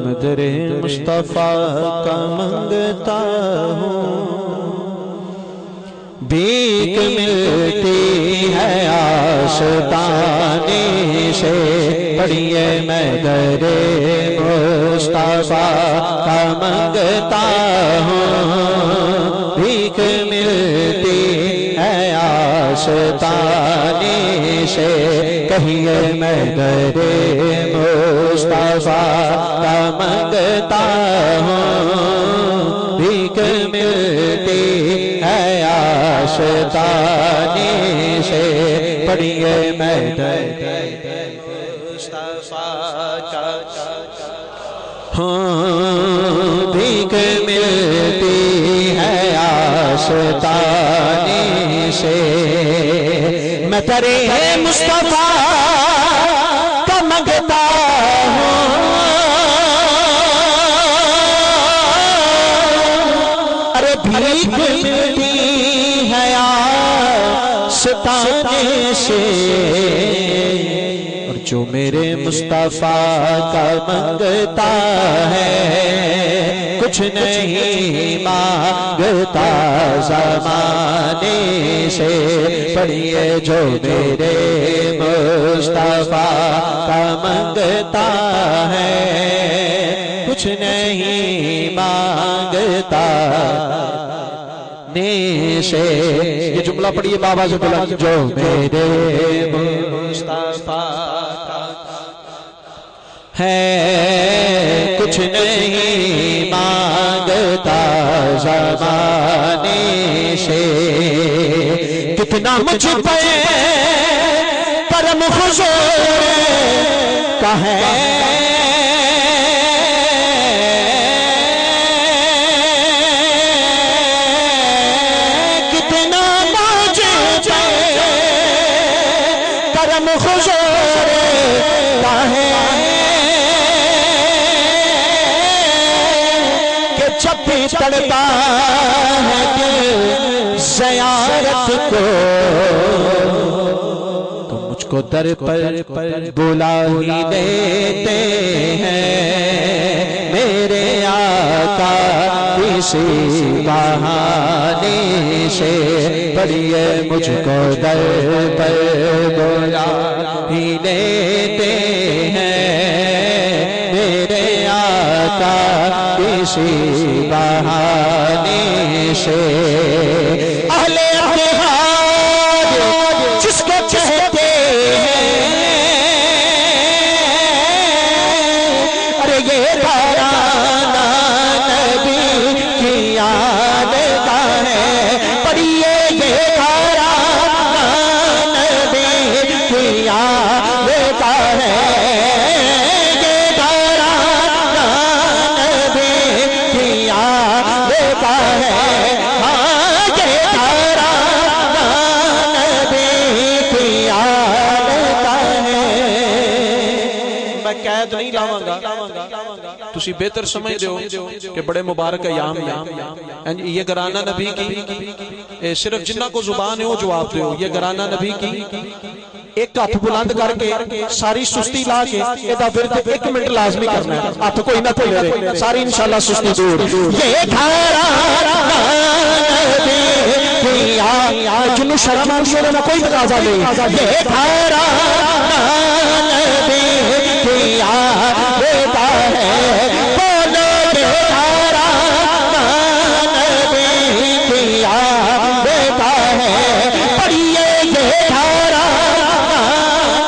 Mother مصطفیٰ کا منگتا ہوں، بھیک ملتی ہے آستانے سے، پڑھیے مدر مصطفیٰ کا منگتا ہوں، بھیک ملتی ہے آستانے سے، کہیے مدر مصطفیٰ کا منگتا ہوں، بھیک ملتی ہے آستانے سے، پڑھیے مدر مصطفیٰ کا بھیک ملتی ہے آستانے سے، میں تیرے مصطفیٰ کا منگتا ہوں، ارے بھیک ملتی ہے آستانے سے، اور جو میرے مصطفیٰ کا منگتا ہے کچھ نہیں مانگتا زمانے سے، پڑھیے جو میرے مصطفیٰ کا منگتا ہے کچھ نہیں مانگتا سے، یہ جملہ پڑھیے بابا سے بلند، جو میرے مصطفیٰ ہے کچھ نہیں مانگتا زمانے سے، کتنا مجھ پہ کرم حضور کا ہے، کتنا مجھ پہ کرم حضور کا ہے، جب بھی تڑپا ہے دل زیارت کو، تو مجھ کو در پر بلا ہی دیتے ہیں میرے آقا کسی بہانے سے، پڑھیے مجھ کو در پر بلا ہی دیتے ہیں میرے آقا کسی بہانے سے، اہل اتحاد جس کو کہتے ہیں، ارے یہ ترانہ نبی کی یاد کا ہے، پڑھیے یہ ترانہ نبی کی یاد کا ہے، نہیں لاواں گا تسی بہتر سمجھ دیو کہ بڑے مبارک ایام یہ گرانہ نبی کی صرف جنہ کو زبان ہے وہ جواب دیو، یہ گرانہ نبی کی ایک ہاتھ بلند کر کے ساری سستی لا کے ایدہ ورد 1 منٹ لازمی کرنا ہے، ہاتھ کوئی نہ کوئی لے ساری انشاءاللہ سستی دور، یہ گرانہ نبی کی جنہوں شرم آنشوں نے کوئی تقاضا نہیں، یہ گرانہ نبی کی دیتا ہے، بولو ترانہ نبی کی دیتا ہے، پڑھیے یہ ترانہ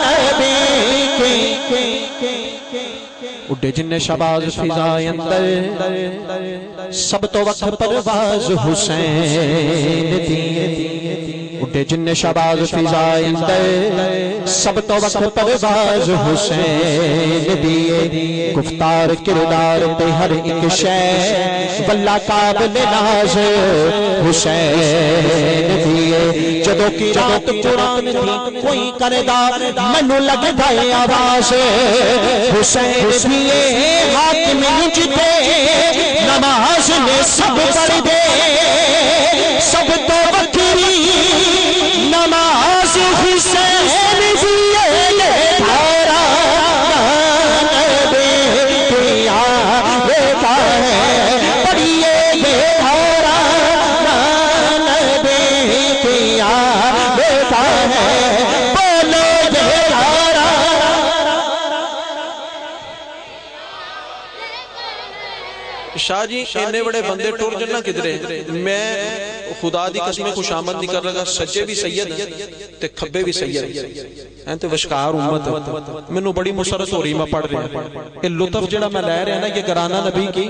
نبی کی، اڈے جن شباز فضائے اندر سب تو وقت پرواز حسین دیے، اڈے جن شباز فضائے اندر سب تو وقت پرواز حسین دیے، گفتار کردار پہ ہر ایک شے واللہ قابل ناز حسین دیے، جدو کی رات قرآن تھی کوئی کردہ منو لگ گئے آواز حسین دیے، حاکم جتے نماز نے سب پڑھ دے، سب تو بکری نماز حسین دیے، ترانہ شاہ جی اینے بڑے بندے ٹور جنہ کدرے میں خدا دی قسم خوشامد نہیں کر رہا سچے بھی سید تے کھبے بھی سید ہیں تے وشکار امت میں نو بڑی مسرت ہو رہی میں پڑھ رہا ہوں کہ لطف جڑا میں لے رہا نا یہ گرانہ نبی کی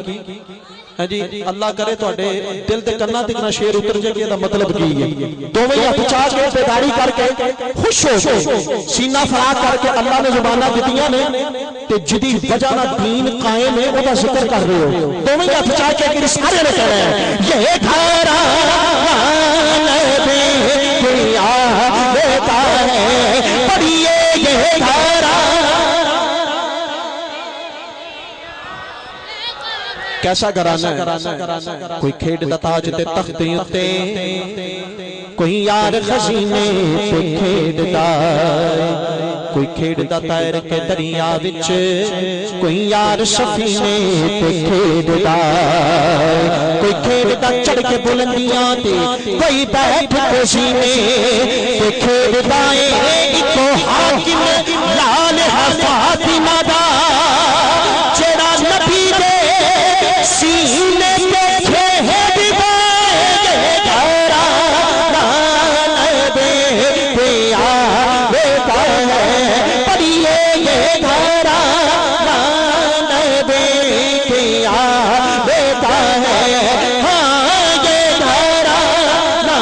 جی اللہ کرے تو اٹھے دل تے کرنا تکنا شیر اتر جائے کہ مطلب کی ہے دوویں ہاتھ چاہ کے بیداری کر کے خوش ہو سینہ فراغ کر کے اللہ نے زبانہ دتیاں نے تے جدی وجہ نہ دین قائم ہے وہ ذکر کر رہے ہو دوویں ہاتھ چاہ کے کہ سارے نے کہہ رہے ہیں یہ گھر نبی آ دیتا ہے پڑھیے یہ گھر کیسا گھرانہ ہے کوئی کھیڑ دا تاج تے تختے اتے کوئی یار خزینے تے کھیڑ دا کوئی کھیڑ دا تیر کے دریا وچ کوئی یار سفینے تے کھیڑ دا کوئی کھیڑ دا چڑھ کے بلندیاں تے کوئی بیٹھ کے سینے تے کھیڑ دائیں ایکو حاکم لال فاطمہ دا جڑا نبی دے سینے پہ کھیڑ دائیں گھرانہ نبی پہ آ دیتا ہے پڑھیے یہ گھرانہ نبی پہ آ دیتا ہے ہاں یہ گھرانہ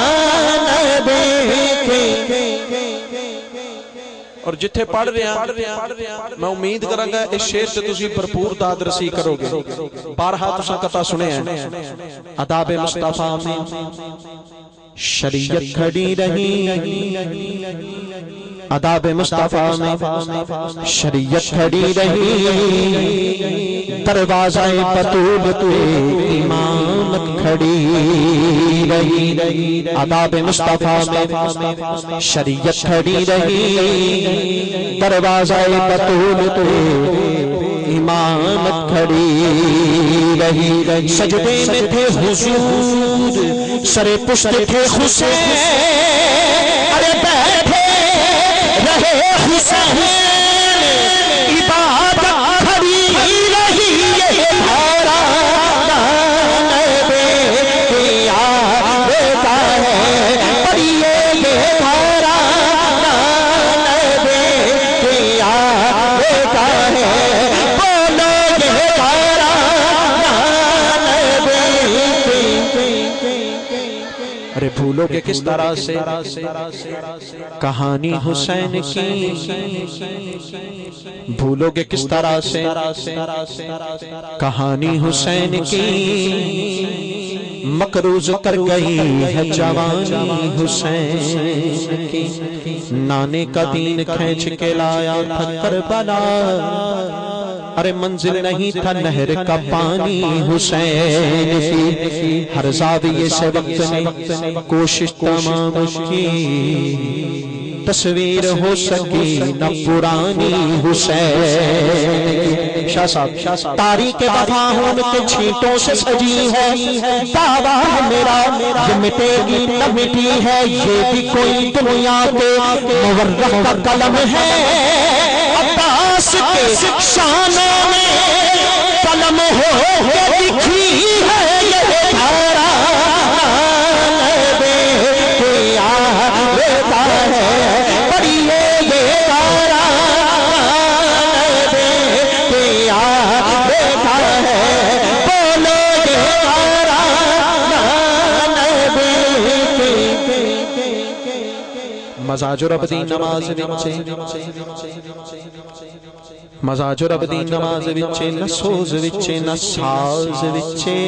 نبی اور جتھے پڑھ رہے ہیں میں امید کراں گا اس شعر سے تسی بھرپور داد رسی کرو گے بارہا تساں قطع سنے ہیں آداب مصطفیٰ میں شریعت کھڑی رہی آداب مصطفیٰ میں شریعت کھڑی رہی دروازہ بطول تو امامت کھڑی رہی آداب مصطفیٰ میں شریعت کھڑی رہی دروازہ بطول تو امامت کھڑی رہی سجدے میں تھے حضور سر پشت تھے حسین ارے بیٹھے رہے حسین عبادت کھڑی رہی یہ گھرانہ نبی پہ آ دیتا ہے پڑھیے یہ گھرانہ نبی پہ آ دیتا ہے بولو یہ گھرانہ نبی ارے بھولو گے کس طرح سے کہانی حسین کی بھولو گے کس طرح سے کہانی حسین کی مقروض کر گئی ہے جوانی حسین کی نانے کا دین کھینچ کے لایا تھا کربلا ارے منزل نہیں تھا نہر کا پانی حسین کی ہر زاویے سے وقت نے کوشش تمام کی تصویر ہو سکی نہ پرانی حسین شاہ صاحب تاریخ وفا ان کے چھینٹوں سے سجی ہے دعویٰ میرا یہ مٹے گی نہ مٹی ہے یہ بھی کوئی دنیا کے مورخ کا قلم ہے عباس کے شانوں میں قلم ہو کے لکھی ہے یہ گھرانہ نبی پہ آ دیتا ہے پڑھیے یہ گھرانہ نبی پہ آ دیتا ہے بولو یہ گھرانہ نبی مزاج رب دی نماز وچے مزاج رب دی نماز وچے نہ سوز وچے نہ ساز وچے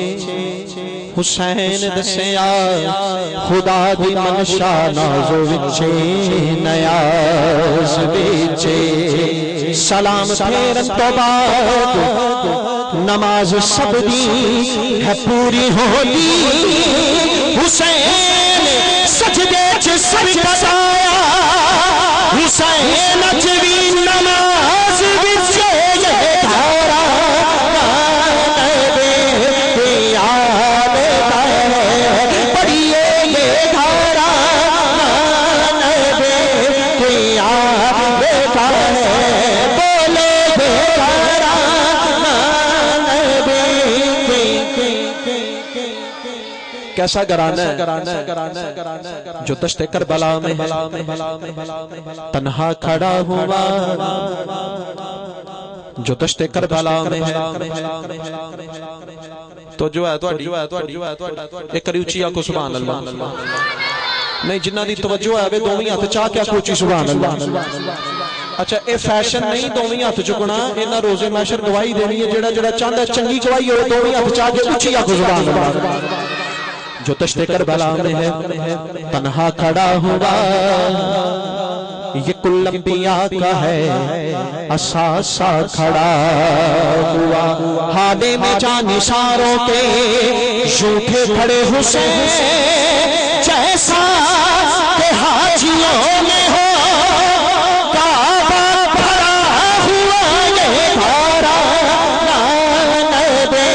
حسین دسیا خدا دی منشا ناز وچے نیاز وچے سلام پھیرن تو بعد نماز سب دی ہے پوری ہولی حسین سجدے چ سر کسایا حسین چوی نماز وچے یہ گھرانہ نبی پہ آ دیتا ہے پڑھیے یہ گھرانہ نبی پہ آ دیتا ہے بولو یہ گھرانہ نبی کیسا گرانا ہے جو دشت کربلا میں تنہا کھڑا ہوا، جو دشت کربلا میں تو جو ہے ایک کریوچیا کو سبحان اللہ نہیں جنہ دی توجہ ہے دوویں ہاتھ چاہ کیا کوچی سبحان اللہ۔ اچھا اے فیشن نہیں دوویں ہاتھ چکنا، انہاں روزے محشر گواہی دینی ہے، جڑا جڑا چاہندا ہے چنگی گواہی ہو دوویں ہاتھ چاہ کے اونچی آکھو سبحان اللہ۔ جو دشت کربلا میں ہے تنہا کھڑا ہوا، یہ کل انبیاء کا ہے اساسا کھڑا ہوا، حالے میں جانثاروں کے یوں تھے کھڑے حسین جیسا کہ حاجیوں میں ہو کعبہ بھرا ہوا، یہ بھرا نبی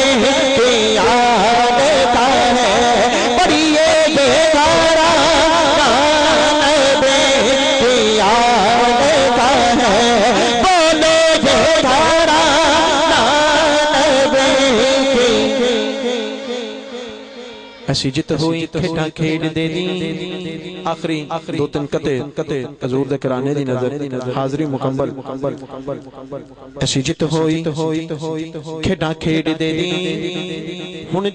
کی یاد کا ہے، بڑی یہ بھرا نبی کی یاد کا ہے، بولو یہ بھرا نبی کی۔ ایسی جت ہوئی کھیٹا کھیڑ دے دی، آخری دو تن کتے حضور دے کرانے دی نظر حاضری مکمل۔ ایسی جت ہوئی کھیٹا کھیڑ دے دی، ہن